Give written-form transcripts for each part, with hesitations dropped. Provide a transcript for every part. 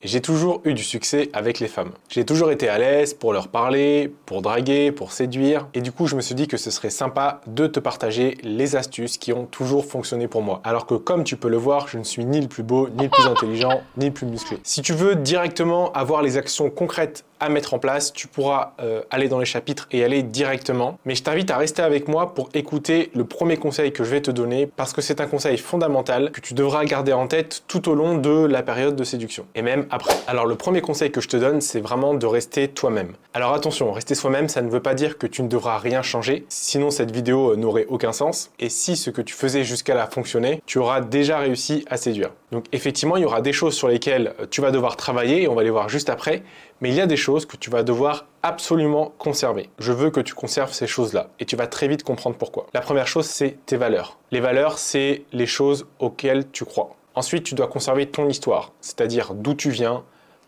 J'ai toujours eu du succès avec les femmes. J'ai toujours été à l'aise pour leur parler, pour draguer, pour séduire. Et du coup, je me suis dit que ce serait sympa de te partager les astuces qui ont toujours fonctionné pour moi. Alors que comme tu peux le voir, je ne suis ni le plus beau, ni le plus intelligent, ni le plus musclé. Si tu veux directement avoir les actions concrètes à mettre en place, tu pourras aller dans les chapitres et aller directement. Mais je t'invite à rester avec moi pour écouter le premier conseil que je vais te donner parce que c'est un conseil fondamental que tu devras garder en tête tout au long de la période de séduction et même après. Alors le premier conseil que je te donne, c'est vraiment de rester toi-même. Alors attention, rester soi-même, ça ne veut pas dire que tu ne devras rien changer, sinon cette vidéo n'aurait aucun sens. Et si ce que tu faisais jusqu'à là fonctionnait, tu auras déjà réussi à séduire. Donc effectivement, il y aura des choses sur lesquelles tu vas devoir travailler et on va les voir juste après. Mais il y a des choses que tu vas devoir absolument conserver. Je veux que tu conserves ces choses-là et tu vas très vite comprendre pourquoi. La première chose, c'est tes valeurs. Les valeurs, c'est les choses auxquelles tu crois. Ensuite, tu dois conserver ton histoire, c'est-à-dire d'où tu viens,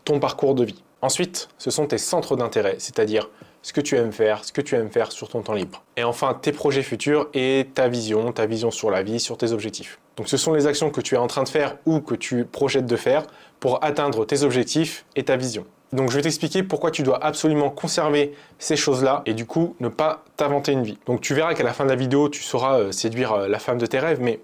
ton parcours de vie. Ensuite, ce sont tes centres d'intérêt, c'est-à-dire ce que tu aimes faire sur ton temps libre. Et enfin, tes projets futurs et ta vision sur la vie, sur tes objectifs. Donc ce sont les actions que tu es en train de faire ou que tu projettes de faire pour atteindre tes objectifs et ta vision. Donc je vais t'expliquer pourquoi tu dois absolument conserver ces choses-là et du coup ne pas t'inventer une vie. Donc tu verras qu'à la fin de la vidéo, tu sauras séduire la femme de tes rêves, mais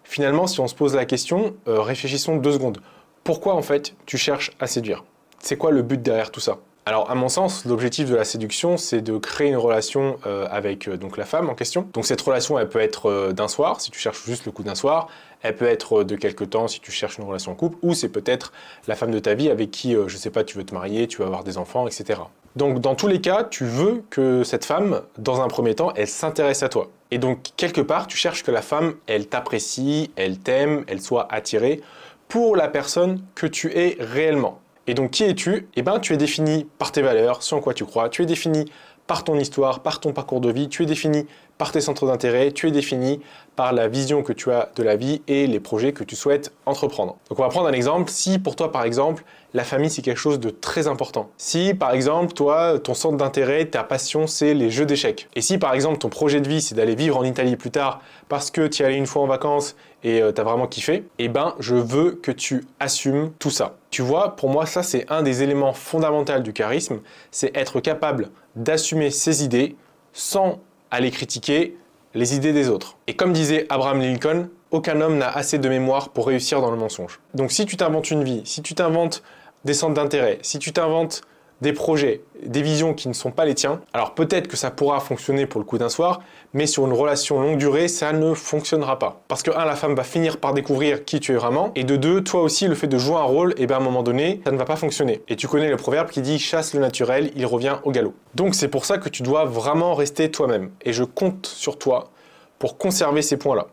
finalement si on se pose la question, réfléchissons 2 secondes. Pourquoi en fait tu cherches à séduire? C'est quoi le but derrière tout ça? Alors à mon sens, l'objectif de la séduction, c'est de créer une relation avec donc la femme en question. Donc cette relation, elle peut être d'un soir, si tu cherches juste le coup d'un soir. Elle peut être de quelque temps si tu cherches une relation en couple, ou c'est peut-être la femme de ta vie avec qui, je sais pas, tu veux te marier, tu veux avoir des enfants, etc. Donc dans tous les cas, tu veux que cette femme, dans un premier temps, elle s'intéresse à toi. Et donc quelque part, tu cherches que la femme, elle t'apprécie, elle t'aime, elle soit attirée pour la personne que tu es réellement. Et donc, qui es-tu? Eh bien, tu es défini par tes valeurs, ce en quoi tu crois, tu es défini par ton histoire, par ton parcours de vie, tu es défini par tes centres d'intérêt, tu es défini par la vision que tu as de la vie et les projets que tu souhaites entreprendre. Donc on va prendre un exemple. Si pour toi, par exemple, la famille, c'est quelque chose de très important. Si, par exemple, toi, ton centre d'intérêt, ta passion, c'est les jeux d'échecs. Et si, par exemple, ton projet de vie, c'est d'aller vivre en Italie plus tard parce que tu y allais une fois en vacances et tu as vraiment kiffé, eh ben, je veux que tu assumes tout ça. Tu vois, pour moi, ça, c'est un des éléments fondamentaux du charisme, c'est être capable d'assumer ses idées sans aller critiquer les idées des autres. Et comme disait Abraham Lincoln, aucun homme n'a assez de mémoire pour réussir dans le mensonge. Donc si tu t'inventes une vie, si tu t'inventes des centres d'intérêt, si tu t'inventes des projets, des visions qui ne sont pas les tiens, alors peut-être que ça pourra fonctionner pour le coup d'un soir, mais sur une relation longue durée, ça ne fonctionnera pas. Parce que la femme va finir par découvrir qui tu es vraiment, et de 2, toi aussi, le fait de jouer un rôle, et bien à un moment donné, ça ne va pas fonctionner. Et tu connais le proverbe qui dit « chasse le naturel, il revient au galop ». Donc c'est pour ça que tu dois vraiment rester toi-même. Et je compte sur toi pour conserver ces points-là.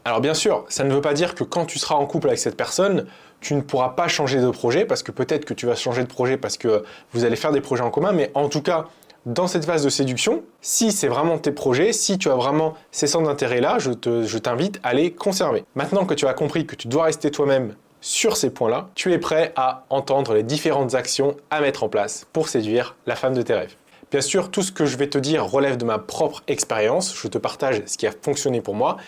Alors bien sûr, ça ne veut pas dire que quand tu seras en couple avec cette personne, tu ne pourras pas changer de projet, parce que peut-être que tu vas changer de projet parce que vous allez faire des projets en commun, mais en tout cas, dans cette phase de séduction, si c'est vraiment tes projets, si tu as vraiment ces centres d'intérêt-là, je t'invite à les conserver. Maintenant que tu as compris que tu dois rester toi-même sur ces points-là, tu es prêt à entendre les différentes actions à mettre en place pour séduire la femme de tes rêves. Bien sûr, tout ce que je vais te dire relève de ma propre expérience, je te partage ce qui a fonctionné pour moi,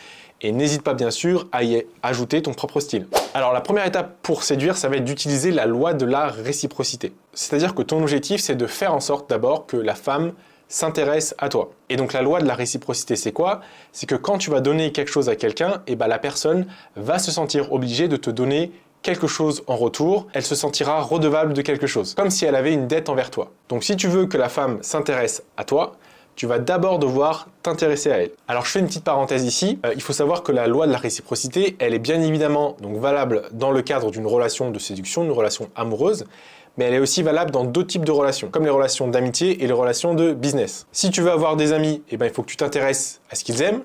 et n'hésite pas bien sûr à y ajouter ton propre style. Alors la première étape pour séduire, ça va être d'utiliser la loi de la réciprocité. C'est-à-dire que ton objectif, c'est de faire en sorte d'abord que la femme s'intéresse à toi. Et donc la loi de la réciprocité, c'est quoi? C'est que quand tu vas donner quelque chose à quelqu'un, et ben la personne va se sentir obligée de te donner quelque chose en retour, elle se sentira redevable de quelque chose, comme si elle avait une dette envers toi. Donc si tu veux que la femme s'intéresse à toi, tu vas d'abord devoir t'intéresser à elle. Alors je fais une petite parenthèse ici, il faut savoir que la loi de la réciprocité, elle est bien évidemment donc valable dans le cadre d'une relation de séduction, une relation amoureuse, mais elle est aussi valable dans d'autres types de relations, comme les relations d'amitié et les relations de business. Si tu veux avoir des amis, eh ben, il faut que tu t'intéresses à ce qu'ils aiment,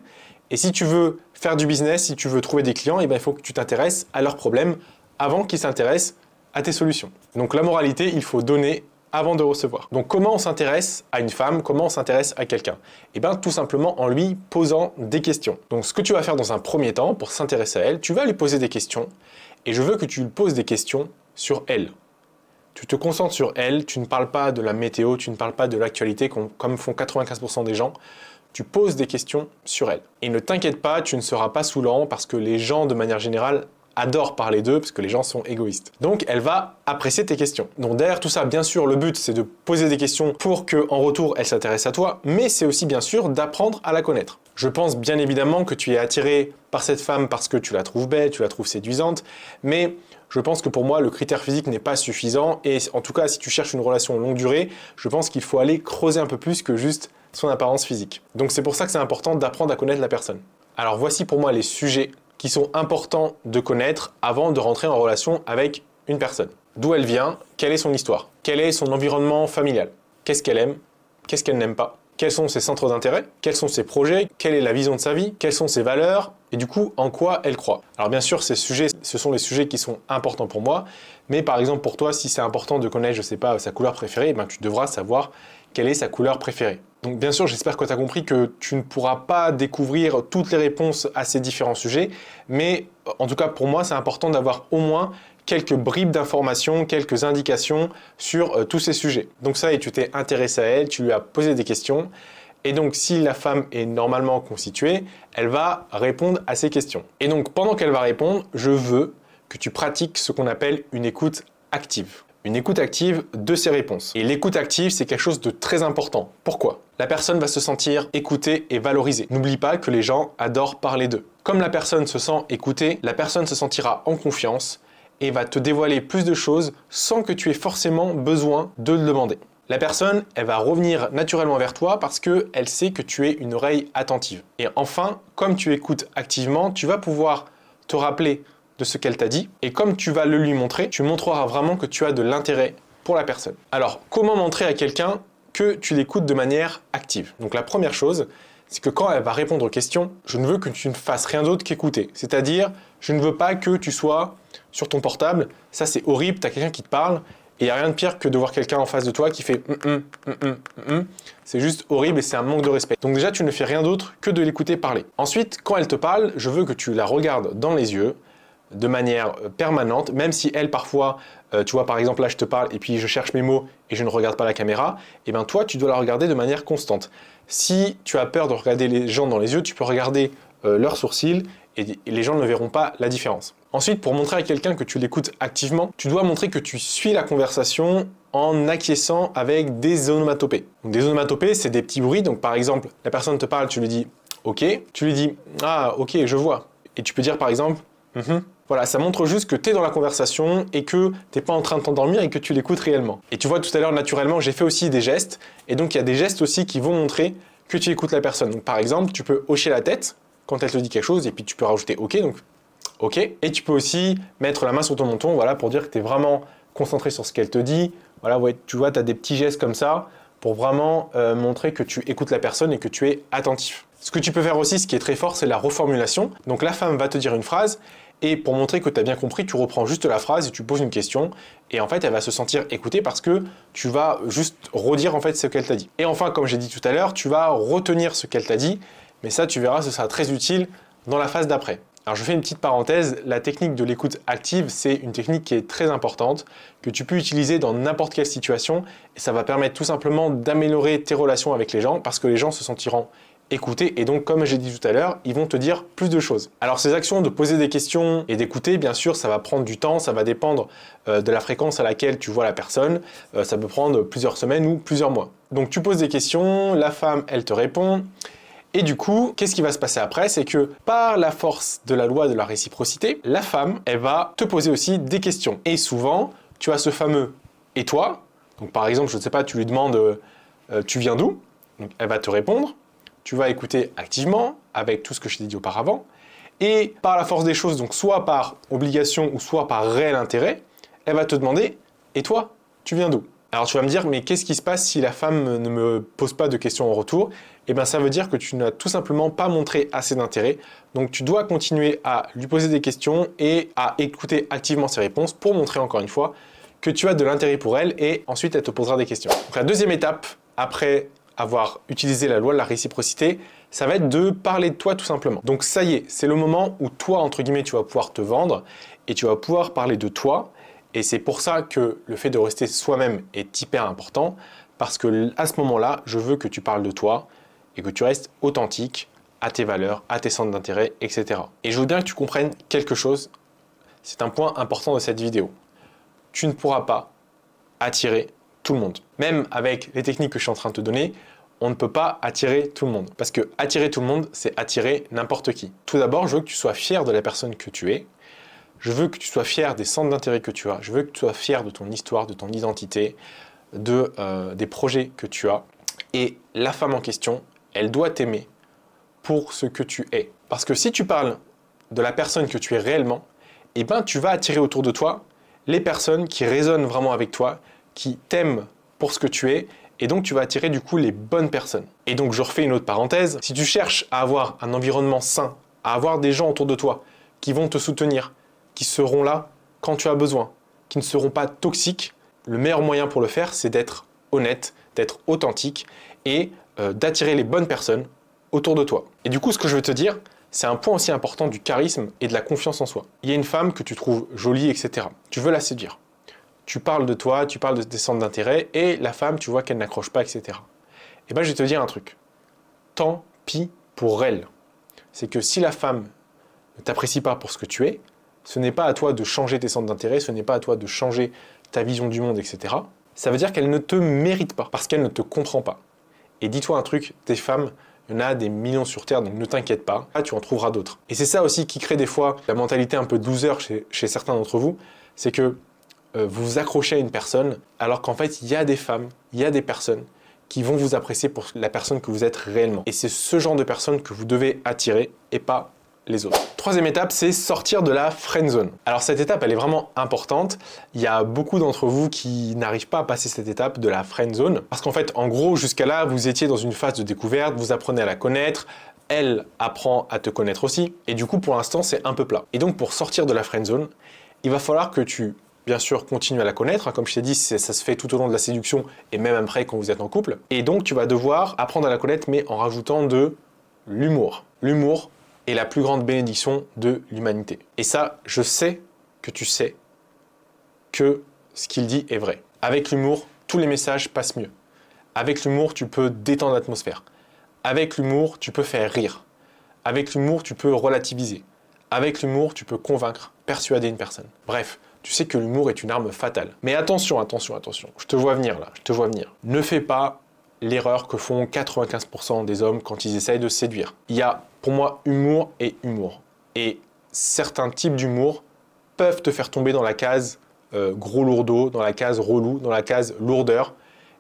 et si tu veux faire du business, si tu veux trouver des clients, eh ben, il faut que tu t'intéresses à leurs problèmes avant qu'ils s'intéressent à tes solutions. Donc la moralité, il faut donner avant de recevoir. Donc comment on s'intéresse à une femme, comment on s'intéresse à quelqu'un? Eh bien tout simplement en lui posant des questions. Donc ce que tu vas faire dans un premier temps pour s'intéresser à elle, tu vas lui poser des questions et je veux que tu lui poses des questions sur elle. Tu te concentres sur elle, tu ne parles pas de la météo, tu ne parles pas de l'actualité comme font 95% des gens. Tu poses des questions sur elle. Et ne t'inquiète pas, tu ne seras pas saoulant parce que les gens de manière générale adorent parler d'eux parce que les gens sont égoïstes. Donc elle va apprécier tes questions. Donc derrière tout ça, bien sûr, le but c'est de poser des questions pour qu'en retour elle s'intéresse à toi, mais c'est aussi bien sûr d'apprendre à la connaître. Je pense bien évidemment que tu es attiré par cette femme parce que tu la trouves belle, tu la trouves séduisante, mais je pense que pour moi, le critère physique n'est pas suffisant et en tout cas, si tu cherches une relation longue durée, je pense qu'il faut aller creuser un peu plus que juste son apparence physique. Donc c'est pour ça que c'est important d'apprendre à connaître la personne. Alors voici pour moi les sujets qui sont importants de connaître avant de rentrer en relation avec une personne. D'où elle vient, quelle est son histoire, quel est son environnement familial, qu'est-ce qu'elle aime, qu'est-ce qu'elle n'aime pas, quels sont ses centres d'intérêt, quels sont ses projets, quelle est la vision de sa vie, quelles sont ses valeurs et du coup en quoi elle croit. Alors bien sûr ces sujets, ce sont les sujets qui sont importants pour moi, mais par exemple pour toi si c'est important de connaître, je sais pas, sa couleur préférée, ben, tu devras savoir quelle est sa couleur préférée. Donc bien sûr j'espère que tu as compris que tu ne pourras pas découvrir toutes les réponses à ces différents sujets, mais en tout cas pour moi c'est important d'avoir au moins quelques bribes d'informations, quelques indications sur tous ces sujets. Donc ça, et tu t'es intéressé à elle, tu lui as posé des questions, et donc si la femme est normalement constituée, elle va répondre à ces questions. Et donc pendant qu'elle va répondre, je veux que tu pratiques ce qu'on appelle une écoute active. Une écoute active de ses réponses. Et l'écoute active, c'est quelque chose de très important. Pourquoi ? La personne va se sentir écoutée et valorisée. N'oublie pas que les gens adorent parler d'eux. Comme la personne se sent écoutée, la personne se sentira en confiance et va te dévoiler plus de choses sans que tu aies forcément besoin de le demander. La personne, elle va revenir naturellement vers toi parce qu'elle sait que tu es une oreille attentive. Et enfin, comme tu écoutes activement, tu vas pouvoir te rappeler de ce qu'elle t'a dit et comme tu vas le lui montrer, tu montreras vraiment que tu as de l'intérêt pour la personne. Alors, comment montrer à quelqu'un que tu l'écoutes de manière active ? Donc la première chose, c'est que quand elle va répondre aux questions, je ne veux que tu ne fasses rien d'autre qu'écouter. C'est-à-dire, je ne veux pas que tu sois sur ton portable, ça c'est horrible, tu as quelqu'un qui te parle, et il n'y a rien de pire que de voir quelqu'un en face de toi qui fait c'est juste horrible et c'est un manque de respect. Donc déjà, tu ne fais rien d'autre que de l'écouter parler. Ensuite, quand elle te parle, je veux que tu la regardes dans les yeux, de manière permanente, même si elle parfois, tu vois par exemple là je te parle et puis je cherche mes mots et je ne regarde pas la caméra, et bien toi tu dois la regarder de manière constante. Si tu as peur de regarder les gens dans les yeux, tu peux regarder leurs sourcils et les gens ne verront pas la différence. Ensuite, pour montrer à quelqu'un que tu l'écoutes activement, tu dois montrer que tu suis la conversation en acquiesçant avec des onomatopées. Donc, des onomatopées, c'est des petits bruits. Donc par exemple, la personne te parle, tu lui dis « Ok », tu lui dis « Ah, ok, je vois ». Et tu peux dire par exemple « Voilà, ça montre juste que tu es dans la conversation et que tu n'es pas en train de t'endormir et que tu l'écoutes réellement. Et tu vois, tout à l'heure, naturellement, j'ai fait aussi des gestes. Et donc, il y a des gestes aussi qui vont montrer que tu écoutes la personne. Donc, par exemple, tu peux hocher la tête quand elle te dit quelque chose et puis tu peux rajouter « Ok ». Donc, OK. Et tu peux aussi mettre la main sur ton menton, voilà, pour dire que tu es vraiment concentré sur ce qu'elle te dit. Voilà, ouais, tu vois, tu as des petits gestes comme ça pour vraiment montrer que tu écoutes la personne et que tu es attentif. Ce que tu peux faire aussi, ce qui est très fort, c'est la reformulation. Donc la femme va te dire une phrase et pour montrer que tu as bien compris, tu reprends juste la phrase et tu poses une question. Et en fait, elle va se sentir écoutée parce que tu vas juste redire en fait ce qu'elle t'a dit. Et enfin, comme j'ai dit tout à l'heure, tu vas retenir ce qu'elle t'a dit. Mais ça, tu verras, ce sera très utile dans la phase d'après. Alors je fais une petite parenthèse, la technique de l'écoute active, c'est une technique qui est très importante, que tu peux utiliser dans n'importe quelle situation et ça va permettre tout simplement d'améliorer tes relations avec les gens parce que les gens se sentiront écoutés et donc comme j'ai dit tout à l'heure, ils vont te dire plus de choses. Alors ces actions de poser des questions et d'écouter, bien sûr, ça va prendre du temps, ça va dépendre de la fréquence à laquelle tu vois la personne, ça peut prendre plusieurs semaines ou plusieurs mois. Donc tu poses des questions, la femme, elle te répond. Et du coup, qu'est-ce qui va se passer après? C'est que par la force de la loi de la réciprocité, la femme, elle va te poser aussi des questions. Et souvent, tu as ce fameux « et toi ?» Donc par exemple, je ne sais pas, tu lui demandes tu viens d'où ?» Donc elle va te répondre. Tu vas écouter activement avec tout ce que je t'ai dit auparavant. Et par la force des choses, donc soit par obligation ou soit par réel intérêt, elle va te demander « et toi, tu viens d'où ?» Alors tu vas me dire, mais qu'est-ce qui se passe si la femme ne me pose pas de questions en retour? Eh bien ça veut dire que tu n'as tout simplement pas montré assez d'intérêt. Donc tu dois continuer à lui poser des questions et à écouter activement ses réponses pour montrer encore une fois que tu as de l'intérêt pour elle et ensuite elle te posera des questions. Donc la deuxième étape, après avoir utilisé la loi de la réciprocité, ça va être de parler de toi tout simplement. Donc ça y est, c'est le moment où toi, entre guillemets, tu vas pouvoir te vendre et tu vas pouvoir parler de toi. Et c'est pour ça que le fait de rester soi-même est hyper important parce que à ce moment-là, je veux que tu parles de toi et que tu restes authentique à tes valeurs, à tes centres d'intérêt, etc. Et je veux bien que tu comprennes quelque chose, c'est un point important de cette vidéo. Tu ne pourras pas attirer tout le monde. Même avec les techniques que je suis en train de te donner, on ne peut pas attirer tout le monde. Parce que attirer tout le monde, c'est attirer n'importe qui. Tout d'abord, je veux que tu sois fier de la personne que tu es. Je veux que tu sois fier des centres d'intérêt que tu as. Je veux que tu sois fier de ton histoire, de ton identité, des projets que tu as. Et la femme en question, elle doit t'aimer pour ce que tu es. Parce que si tu parles de la personne que tu es réellement, eh ben, tu vas attirer autour de toi les personnes qui résonnent vraiment avec toi, qui t'aiment pour ce que tu es, et donc tu vas attirer du coup les bonnes personnes. Et donc je refais une autre parenthèse, si tu cherches à avoir un environnement sain, à avoir des gens autour de toi qui vont te soutenir, qui seront là quand tu as besoin, qui ne seront pas toxiques, le meilleur moyen pour le faire, c'est d'être honnête, d'être authentique et d'attirer les bonnes personnes autour de toi. Et du coup, ce que je veux te dire, c'est un point aussi important du charisme et de la confiance en soi. Il y a une femme que tu trouves jolie, etc. Tu veux la séduire. Tu parles de toi, tu parles de tes centres d'intérêt, et la femme, tu vois qu'elle n'accroche pas, etc. Et bien, je vais te dire un truc. Tant pis pour elle. C'est que si la femme ne t'apprécie pas pour ce que tu es, ce n'est pas à toi de changer tes centres d'intérêt, ce n'est pas à toi de changer ta vision du monde, etc. Ça veut dire qu'elle ne te mérite pas, parce qu'elle ne te comprend pas. Et dis-toi un truc, des femmes, il y en a des millions sur Terre, donc ne t'inquiète pas, là, tu en trouveras d'autres. Et c'est ça aussi qui crée des fois la mentalité un peu de loser chez certains d'entre vous, c'est que vous vous accrochez à une personne, alors qu'en fait, il y a des femmes, il y a des personnes qui vont vous apprécier pour la personne que vous êtes réellement. Et c'est ce genre de personnes que vous devez attirer et pas les autres. Troisième étape, c'est sortir de la friend zone. Alors cette étape, elle est vraiment importante. Il y a beaucoup d'entre vous qui n'arrivent pas à passer cette étape de la friend zone. Parce qu'en fait, en gros, jusqu'à là, vous étiez dans une phase de découverte, vous apprenez à la connaître, elle apprend à te connaître aussi. Et du coup, pour l'instant, c'est un peu plat. Et donc, pour sortir de la friend zone, il va falloir que tu, bien sûr, continues à la connaître. Comme je t'ai dit, ça se fait tout au long de la séduction et même après quand vous êtes en couple. Et donc, tu vas devoir apprendre à la connaître, mais en rajoutant de l'humour. L'humour est la plus grande bénédiction de l'humanité. Et ça, je sais que tu sais que ce qu'il dit est vrai. Avec l'humour, tous les messages passent mieux. Avec l'humour, tu peux détendre l'atmosphère. Avec l'humour, tu peux faire rire. Avec l'humour, tu peux relativiser. Avec l'humour, tu peux convaincre, persuader une personne. Bref, tu sais que l'humour est une arme fatale. Mais attention, attention, attention. Je te vois venir là, je te vois venir. Ne fais pas l'erreur que font 95% des hommes quand ils essayent de séduire. Il y a, pour moi, humour et humour. Et certains types d'humour peuvent te faire tomber dans la case gros lourdeau, dans la case relou, dans la case lourdeur,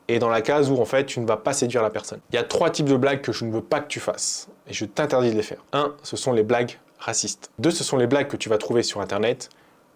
et dans la case où en fait tu ne vas pas séduire la personne. Il y a 3 types de blagues que je ne veux pas que tu fasses, et je t'interdis de les faire. 1, ce sont les blagues racistes. 2, ce sont les blagues que tu vas trouver sur internet,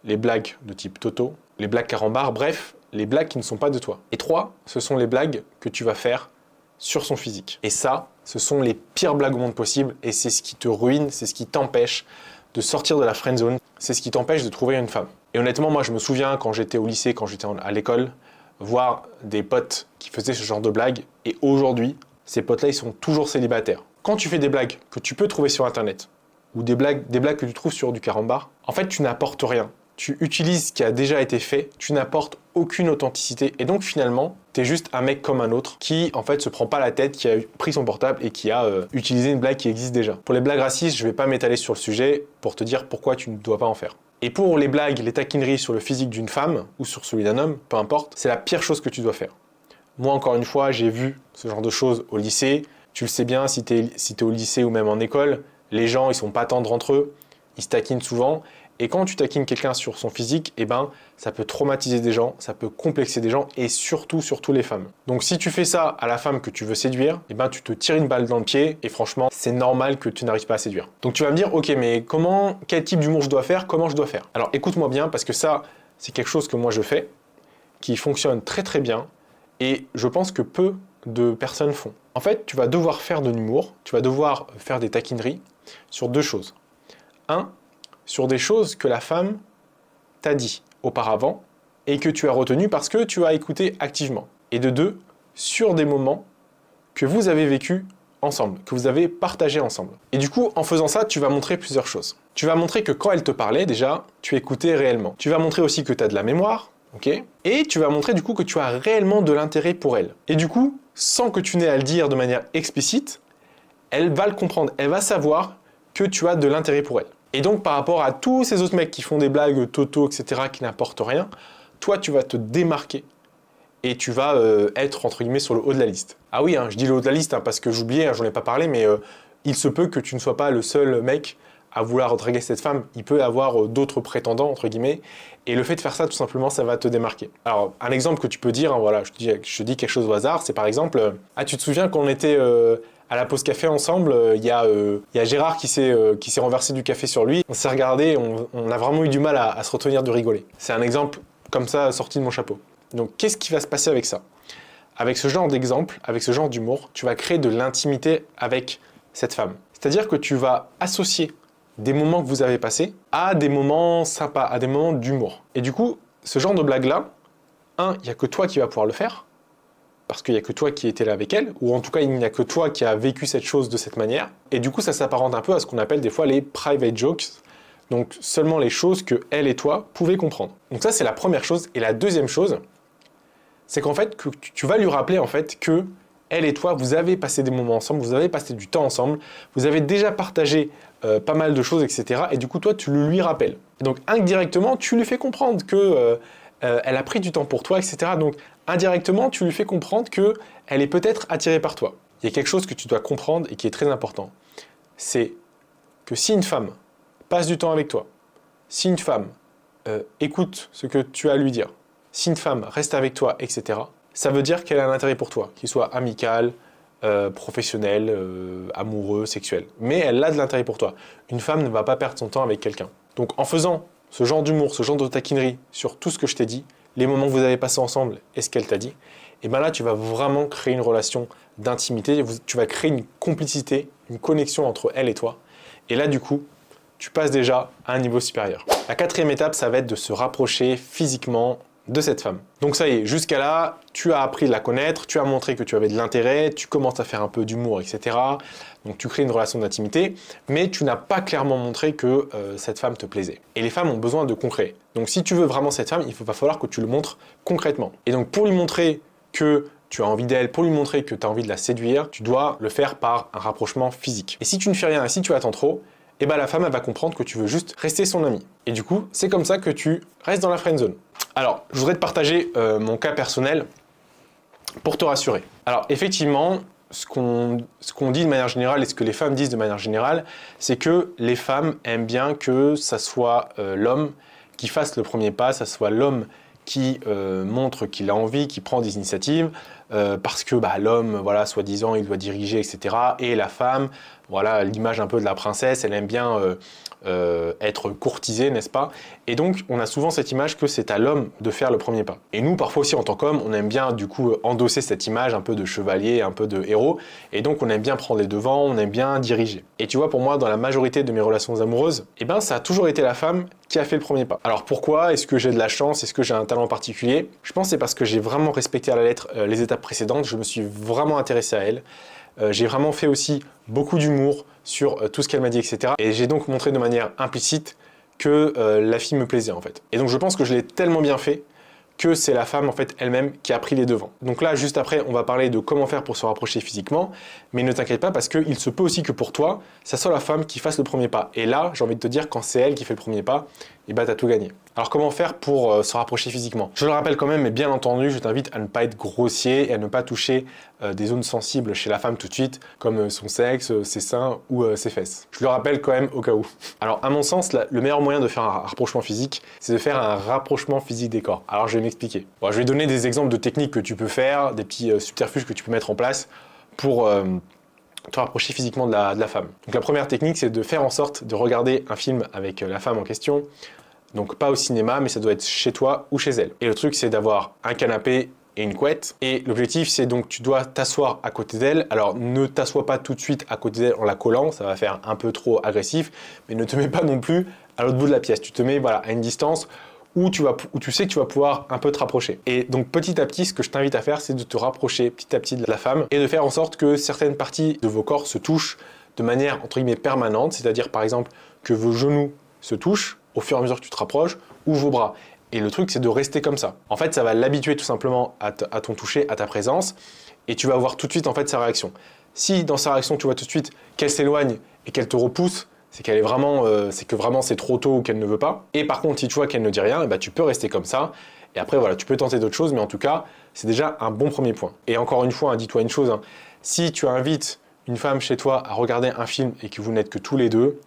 les blagues de type Toto, les blagues carambar, bref, les blagues qui ne sont pas de toi. Et 3, ce sont les blagues que tu vas faire sur son physique. Et ça, ce sont les pires blagues au monde possible, et c'est ce qui te ruine, c'est ce qui t'empêche de sortir de la friend zone, c'est ce qui t'empêche de trouver une femme. Et honnêtement, moi je me souviens quand j'étais au lycée, quand j'étais à l'école, voir des potes qui faisaient ce genre de blagues, et aujourd'hui, ces potes-là, ils sont toujours célibataires. Quand tu fais des blagues que tu peux trouver sur internet, ou des blagues que tu trouves sur du carambar, en fait, tu n'apportes rien. Tu utilises ce qui a déjà été fait, tu n'apportes aucune authenticité, et donc finalement, t'es juste un mec comme un autre qui, en fait, se prend pas la tête, qui a pris son portable et qui a utilisé une blague qui existe déjà. Pour les blagues racistes, je vais pas m'étaler sur le sujet pour te dire pourquoi tu ne dois pas en faire. Et pour les blagues, les taquineries sur le physique d'une femme, ou sur celui d'un homme, peu importe, c'est la pire chose que tu dois faire. Moi, encore une fois, j'ai vu ce genre de choses au lycée. Tu le sais bien, si t'es au lycée ou même en école, les gens, ils sont pas tendres entre eux, ils se taquinent souvent. Et quand tu taquines quelqu'un sur son physique, eh ben, ça peut traumatiser des gens, ça peut complexer des gens, et surtout les femmes. Donc si tu fais ça à la femme que tu veux séduire, eh ben, tu te tires une balle dans le pied, et franchement, c'est normal que tu n'arrives pas à séduire. Donc tu vas me dire, ok, mais quel type d'humour je dois faire, comment je dois faire? Alors écoute-moi bien, parce que ça, c'est quelque chose que moi je fais, qui fonctionne très très bien, et je pense que peu de personnes font. En fait, tu vas devoir faire de l'humour, tu vas devoir faire des taquineries sur 2 choses. 1, sur des choses que la femme t'a dit auparavant et que tu as retenu parce que tu as écouté activement. Et de 2, sur des moments que vous avez vécu ensemble, que vous avez partagé ensemble. Et du coup, en faisant ça, tu vas montrer plusieurs choses. Tu vas montrer que quand elle te parlait, déjà, tu écoutais réellement. Tu vas montrer aussi que tu as de la mémoire, ok? Et tu vas montrer du coup que tu as réellement de l'intérêt pour elle. Et du coup, sans que tu n'aies à le dire de manière explicite, elle va le comprendre, elle va savoir que tu as de l'intérêt pour elle. Et donc par rapport à tous ces autres mecs qui font des blagues toto, etc., qui n'apportent rien, toi tu vas te démarquer et tu vas être entre guillemets sur le haut de la liste. Ah oui, hein, je dis le haut de la liste parce que j'oubliais, hein, j'en ai pas parlé, mais il se peut que tu ne sois pas le seul mec à vouloir draguer cette femme. Il peut y avoir d'autres prétendants, entre guillemets, et le fait de faire ça, tout simplement, ça va te démarquer. Alors, un exemple que tu peux dire, hein, voilà, je te dis quelque chose au hasard, c'est par exemple, ah, tu te souviens quand on était à la pause café ensemble, il y a Gérard qui s'est renversé du café sur lui, on s'est regardé, on a vraiment eu du mal à se retenir de rigoler. C'est un exemple comme ça sorti de mon chapeau. Donc, qu'est-ce qui va se passer avec ça? Avec ce genre d'exemple, avec ce genre d'humour, tu vas créer de l'intimité avec cette femme. C'est-à-dire que tu vas associer des moments que vous avez passés à des moments sympas, à des moments d'humour. Et du coup, ce genre de blague-là, il n'y a que toi qui vas pouvoir le faire, parce qu'il n'y a que toi qui étais là avec elle, ou en tout cas, il n'y a que toi qui as vécu cette chose de cette manière. Et du coup, ça s'apparente un peu à ce qu'on appelle des fois les private jokes, donc seulement les choses que elle et toi pouvez comprendre. Donc ça, c'est la première chose. Et la deuxième chose, c'est qu'en fait, que tu vas lui rappeler en fait que elle et toi, vous avez passé des moments ensemble, vous avez passé du temps ensemble, vous avez déjà partagé pas mal de choses, etc. Et du coup, toi, tu le lui rappelles. Et donc, indirectement, tu lui fais comprendre que elle a pris du temps pour toi, etc. Donc, indirectement, tu lui fais comprendre que elle est peut-être attirée par toi. Il y a quelque chose que tu dois comprendre et qui est très important. C'est que si une femme passe du temps avec toi, si une femme écoute ce que tu as à lui dire, si une femme reste avec toi, etc., ça veut dire qu'elle a un intérêt pour toi, qu'il soit amical, professionnel, amoureux, sexuel. Mais elle a de l'intérêt pour toi. Une femme ne va pas perdre son temps avec quelqu'un. Donc en faisant ce genre d'humour, ce genre de taquinerie sur tout ce que je t'ai dit, les moments que vous avez passés ensemble et ce qu'elle t'a dit, et bien là tu vas vraiment créer une relation d'intimité, tu vas créer une complicité, une connexion entre elle et toi. Et là du coup, tu passes déjà à un niveau supérieur. La quatrième étape, ça va être de se rapprocher physiquement de cette femme. Donc ça y est, jusqu'à là, tu as appris de la connaître, tu as montré que tu avais de l'intérêt, tu commences à faire un peu d'humour, etc. Donc tu crées une relation d'intimité, mais tu n'as pas clairement montré que cette femme te plaisait. Et les femmes ont besoin de concret. Donc si tu veux vraiment cette femme, il va falloir que tu le montres concrètement. Et donc pour lui montrer que tu as envie d'elle, pour lui montrer que tu as envie de la séduire, tu dois le faire par un rapprochement physique. Et si tu ne fais rien, et si tu attends trop, et ben la femme elle va comprendre que tu veux juste rester son ami. Et du coup, c'est comme ça que tu restes dans la friend zone. Alors, je voudrais te partager mon cas personnel pour te rassurer. Alors, effectivement, ce qu'on dit de manière générale et ce que les femmes disent de manière générale, c'est que les femmes aiment bien que ça soit l'homme qui fasse le premier pas, ça soit l'homme qui montre qu'il a envie, qui prend des initiatives, parce que l'homme, voilà, soi-disant, il doit diriger, etc. Et la femme, voilà, l'image un peu de la princesse, elle aime bien être courtisée, n'est-ce pas? Et donc, on a souvent cette image que c'est à l'homme de faire le premier pas. Et nous, parfois aussi, en tant qu'homme, on aime bien, du coup, endosser cette image un peu de chevalier, un peu de héros. Et donc, on aime bien prendre les devants, on aime bien diriger. Et tu vois, pour moi, dans la majorité de mes relations amoureuses, eh ben, ça a toujours été la femme qui a fait le premier pas. Alors pourquoi? Est-ce que j'ai de la chance? Est-ce que j'ai un talent particulier? Je pense que c'est parce que j'ai vraiment respecté à la lettre les étapes précédentes. Je me suis vraiment intéressé à elle. J'ai vraiment fait aussi beaucoup d'humour sur tout ce qu'elle m'a dit, etc. Et j'ai donc montré de manière implicite que la fille me plaisait en fait. Et donc je pense que je l'ai tellement bien fait que c'est la femme en fait elle-même qui a pris les devants. Donc là, juste après, on va parler de comment faire pour se rapprocher physiquement, mais ne t'inquiète pas parce qu'il se peut aussi que pour toi, ça soit la femme qui fasse le premier pas. Et là, j'ai envie de te dire, quand c'est elle qui fait le premier pas, et bah t'as tout gagné. Alors comment faire pour se rapprocher physiquement? Je le rappelle quand même, mais bien entendu, je t'invite à ne pas être grossier et à ne pas toucher des zones sensibles chez la femme tout de suite, comme son sexe, ses seins ou ses fesses. Je le rappelle quand même au cas où. Alors à mon sens, le meilleur moyen de faire un rapprochement physique, c'est de faire un rapprochement physique des corps. Alors je vais m'expliquer. Bon, je vais donner des exemples de techniques que tu peux faire, des petits subterfuges que tu peux mettre en place pour te rapprocher physiquement de la femme. Donc la première technique, c'est de faire en sorte de regarder un film avec la femme en question. Donc pas au cinéma, mais ça doit être chez toi ou chez elle. Et le truc, c'est d'avoir un canapé et une couette. Et l'objectif, c'est donc tu dois t'asseoir à côté d'elle. Alors ne t'assois pas tout de suite à côté d'elle en la collant, ça va faire un peu trop agressif, mais ne te mets pas non plus à l'autre bout de la pièce. Tu te mets voilà, à une distance où tu sais que tu vas pouvoir un peu te rapprocher. Et donc petit à petit, ce que je t'invite à faire, c'est de te rapprocher petit à petit de la femme et de faire en sorte que certaines parties de vos corps se touchent de manière entre guillemets permanente, c'est-à-dire par exemple que vos genoux se touchent au fur et à mesure que tu te rapproches, ou vos bras. Et le truc, c'est de rester comme ça. En fait, ça va l'habituer tout simplement à ton toucher, à ta présence, et tu vas voir tout de suite en fait sa réaction. Si dans sa réaction, tu vois tout de suite qu'elle s'éloigne et qu'elle te repousse, c'est qu'elle est vraiment, c'est que vraiment c'est trop tôt ou qu'elle ne veut pas. Et par contre, si tu vois qu'elle ne dit rien, bah, tu peux rester comme ça. Et après, voilà, tu peux tenter d'autres choses, mais en tout cas, c'est déjà un bon premier point. Et encore une fois, hein, dis-toi une chose, hein, si tu invites une femme chez toi à regarder un film et que vous n'êtes que tous les deux,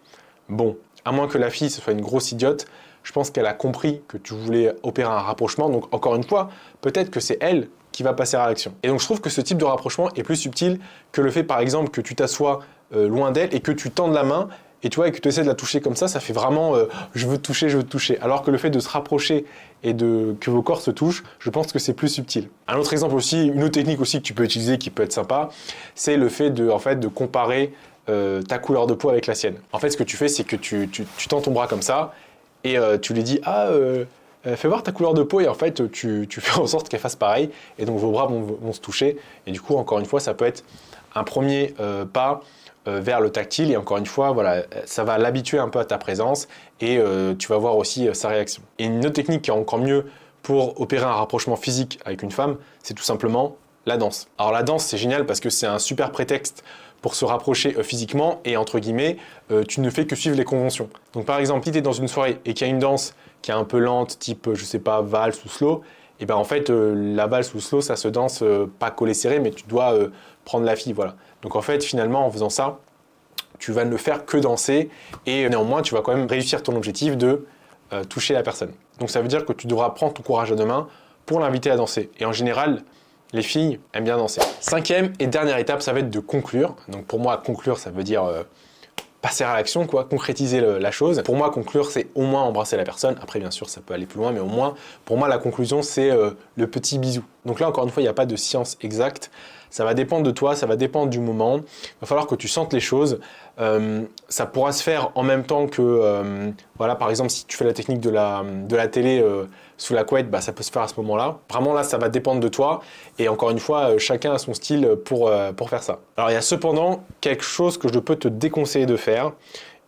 bon, à moins que la fille ce soit une grosse idiote, je pense qu'elle a compris que tu voulais opérer un rapprochement. Donc encore une fois, peut-être que c'est elle qui va passer à l'action. Et donc je trouve que ce type de rapprochement est plus subtil que le fait par exemple que tu t'assois loin d'elle et que tu tendes la main et tu vois, et que tu essaies de la toucher comme ça fait vraiment je veux te toucher, je veux te toucher. Alors que le fait de se rapprocher et que vos corps se touchent, je pense que c'est plus subtil. Un autre exemple aussi, une autre technique aussi que tu peux utiliser qui peut être sympa, c'est le fait de comparer ta couleur de peau avec la sienne. En fait, ce que tu fais, c'est que tu tends ton bras comme ça et tu lui dis « Ah, fais voir ta couleur de peau » et en fait, tu fais en sorte qu'elle fasse pareil et donc vos bras vont se toucher. Et du coup, encore une fois, ça peut être un premier pas vers le tactile et encore une fois, voilà, ça va l'habituer un peu à ta présence et tu vas voir aussi sa réaction. Et une autre technique qui est encore mieux pour opérer un rapprochement physique avec une femme, c'est tout simplement la danse. Alors la danse, c'est génial parce que c'est un super prétexte pour se rapprocher physiquement et entre guillemets, tu ne fais que suivre les conventions. Donc par exemple, si tu es dans une soirée et qu'il y a une danse qui est un peu lente, type, je sais pas, valse ou slow, et ben en fait, la valse ou slow, ça se danse pas collé serré, mais tu dois prendre la fille, voilà. Donc en fait, finalement, en faisant ça, tu vas ne faire que danser et néanmoins, tu vas quand même réussir ton objectif de toucher la personne. Donc ça veut dire que tu devras prendre ton courage à deux mains pour l'inviter à danser. Et en général, les filles aiment bien danser. Cinquième et dernière étape, ça va être de conclure. Donc pour moi, conclure, ça veut dire passer à l'action, quoi, concrétiser la chose. Pour moi, conclure, c'est au moins embrasser la personne. Après, bien sûr, ça peut aller plus loin, mais au moins, pour moi, la conclusion, c'est le petit bisou. Donc là, encore une fois, il n'y a pas de science exacte. Ça va dépendre de toi, ça va dépendre du moment. Il va falloir que tu sentes les choses. Ça pourra se faire en même temps que, voilà, par exemple, si tu fais la technique de la télé sous la couette, bah, ça peut se faire à ce moment-là. Vraiment, là, ça va dépendre de toi. Et encore une fois, chacun a son style pour faire ça. Alors, il y a cependant quelque chose que je peux te déconseiller de faire.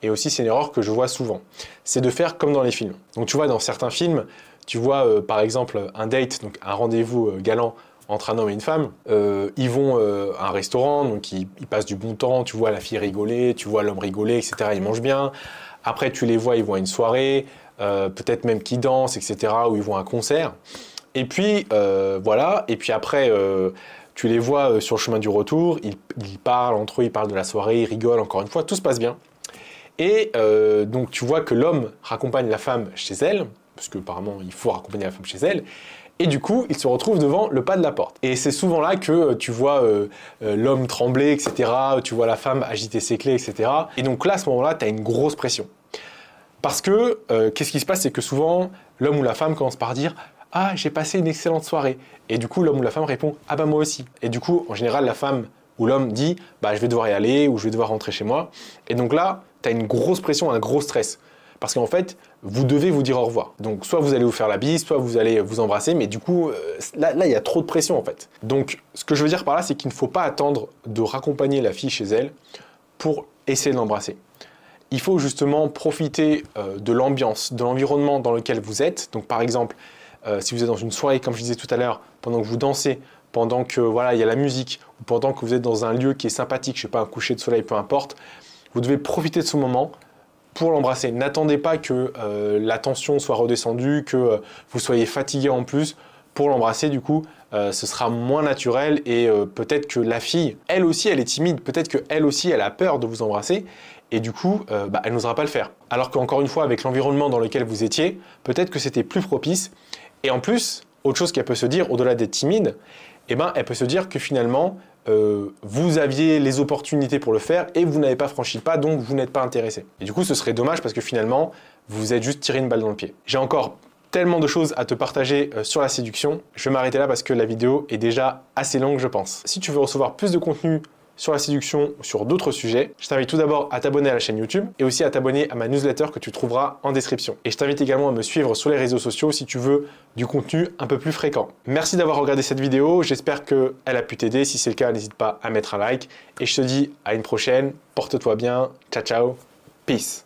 Et aussi, c'est une erreur que je vois souvent. C'est de faire comme dans les films. Donc, tu vois, dans certains films, tu vois, par exemple, un date, donc un rendez-vous galant entre un homme et une femme, ils vont à un restaurant, donc ils passent du bon temps, tu vois la fille rigoler, tu vois l'homme rigoler, etc. Ils mangent bien. Après, tu les vois, ils vont à une soirée, peut-être même qu'ils dansent, etc. Ou ils vont à un concert. Et puis, voilà. Et puis après, tu les vois sur le chemin du retour, ils parlent entre eux, ils parlent de la soirée, ils rigolent, encore une fois, tout se passe bien. Et donc, tu vois que l'homme raccompagne la femme chez elle, parce qu'apparemment, il faut raccompagner la femme chez elle. Et du coup, il se retrouve devant le pas de la porte. Et c'est souvent là que tu vois l'homme trembler, etc. Tu vois la femme agiter ses clés, etc. Et donc là, à ce moment-là, tu as une grosse pression. Parce que, qu'est-ce qui se passe, c'est que souvent, l'homme ou la femme commence par dire « Ah, j'ai passé une excellente soirée ». Et du coup, l'homme ou la femme répond « Ah bah moi aussi ». Et du coup, en général, la femme ou l'homme dit « Bah je vais devoir y aller » ou « Je vais devoir rentrer chez moi ». Et donc là, tu as une grosse pression, un gros stress. Parce qu'en fait, vous devez vous dire au revoir. Donc, soit vous allez vous faire la bise, soit vous allez vous embrasser, mais du coup, là, il y a trop de pression, en fait. Donc, ce que je veux dire par là, c'est qu'il ne faut pas attendre de raccompagner la fille chez elle pour essayer de l'embrasser. Il faut justement profiter de l'ambiance, de l'environnement dans lequel vous êtes. Donc, par exemple, si vous êtes dans une soirée, comme je disais tout à l'heure, pendant que vous dansez, pendant que, voilà, il y a la musique, ou pendant que vous êtes dans un lieu qui est sympathique, je sais pas, un coucher de soleil, peu importe, vous devez profiter de ce moment pour l'embrasser. N'attendez pas que la tension soit redescendue, que vous soyez fatigué en plus. Pour l'embrasser, du coup, ce sera moins naturel et peut-être que la fille, elle aussi, elle est timide. Peut-être qu'elle aussi, elle a peur de vous embrasser et du coup, elle n'osera pas le faire. Alors qu'encore une fois, avec l'environnement dans lequel vous étiez, peut-être que c'était plus propice. Et en plus, autre chose qu'elle peut se dire, au-delà d'être timide, eh ben, elle peut se dire que finalement, vous aviez les opportunités pour le faire et vous n'avez pas franchi le pas, donc vous n'êtes pas intéressé. Et du coup, ce serait dommage parce que finalement, vous vous êtes juste tiré une balle dans le pied. J'ai encore tellement de choses à te partager sur la séduction. Je vais m'arrêter là parce que la vidéo est déjà assez longue, je pense. Si tu veux recevoir plus de contenu sur la séduction ou sur d'autres sujets, je t'invite tout d'abord à t'abonner à la chaîne YouTube et aussi à t'abonner à ma newsletter que tu trouveras en description. Et je t'invite également à me suivre sur les réseaux sociaux si tu veux du contenu un peu plus fréquent. Merci d'avoir regardé cette vidéo, j'espère qu'elle a pu t'aider. Si c'est le cas, n'hésite pas à mettre un like. Et je te dis à une prochaine, porte-toi bien, ciao ciao, peace.